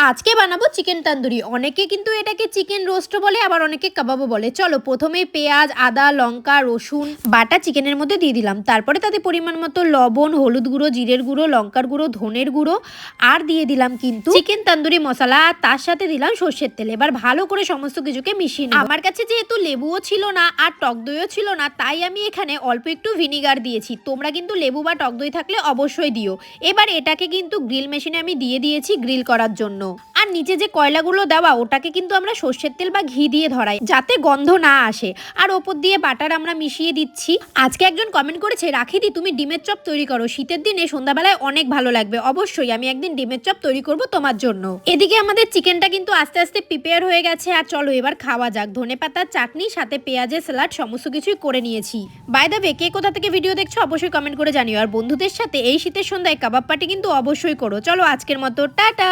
আজকে বানাবো চিকেন তন্দুরি। অনেকে কিন্তু এটাকে চিকেন রোস্ট বলে, আবার অনেকে কাবাবও বলে। চলো প্রথমেই পেঁয়াজ, আদা, লঙ্কা, রসুন বাটা চিকেনের মধ্যে দিয়ে দিলাম। তারপরে তাতে পরিমাণ মতো লবণ, হলুদ গুঁড়ো, জিরের গুঁড়ো, লঙ্কার গুঁড়ো, ধনের গুঁড়ো আর দিয়ে দিলাম কিন্তু চিকেন তন্দুরি মশলা, আর তার সাথে দিলাম সর্ষের তেল। এবার ভালো করে সমস্ত কিছুকে মিশিয়ে নেব। আমার কাছে যেহেতু লেবুও ছিল না আর টক দইও ছিল না, তাই আমি এখানে অল্প একটু ভিনিগার দিয়েছি। তোমরা কিন্তু লেবু বা টক দই থাকলে অবশ্যই দিও। এবার এটাকে কিন্তু গ্রিল মেশিনে আমি দিয়ে দিয়েছি গ্রিল করার জন্য। আর নিচে যে কয়লাগুলো দেওয়া, ওটাকে কিন্তু আমরা সর্ষের তেল বা ঘি দিয়ে ধরাই, যাতে গন্ধ না আসে। আর ওপর দিয়ে বাটার আমরা মিশিয়ে দিচ্ছি। আজকে একজন কমেন্ট করেছে, রাখিদি তুমি ডিমের চপ তৈরি করো, শীতের দিনে সন্ধ্যাবেলায় অনেক ভালো লাগবে। অবশ্যই আমি একদিন ডিমের চপ তৈরি করব তোমার জন্য। এদিকে আমাদের চিকেনটা কিন্তু আস্তে আস্তে প্রিপেয়ার হয়ে গেছে। আর চলো এবার খাওয়া যাক। ধনেপাতার চাটনি সাথে পেঁয়াজের স্যালাড সমস্ত কিছুই করে নিয়েছি। বাই দ্য ওয়ে, কে কোথা থেকে ভিডিও দেখছো অবশ্যই কমেন্ট করে জানিও। আর বন্ধুদের সাথে এই শীতের সন্ধ্যায় কাবাব পার্টি কিন্তু অবশ্যই করো। চলো আজকের মতো টাটা।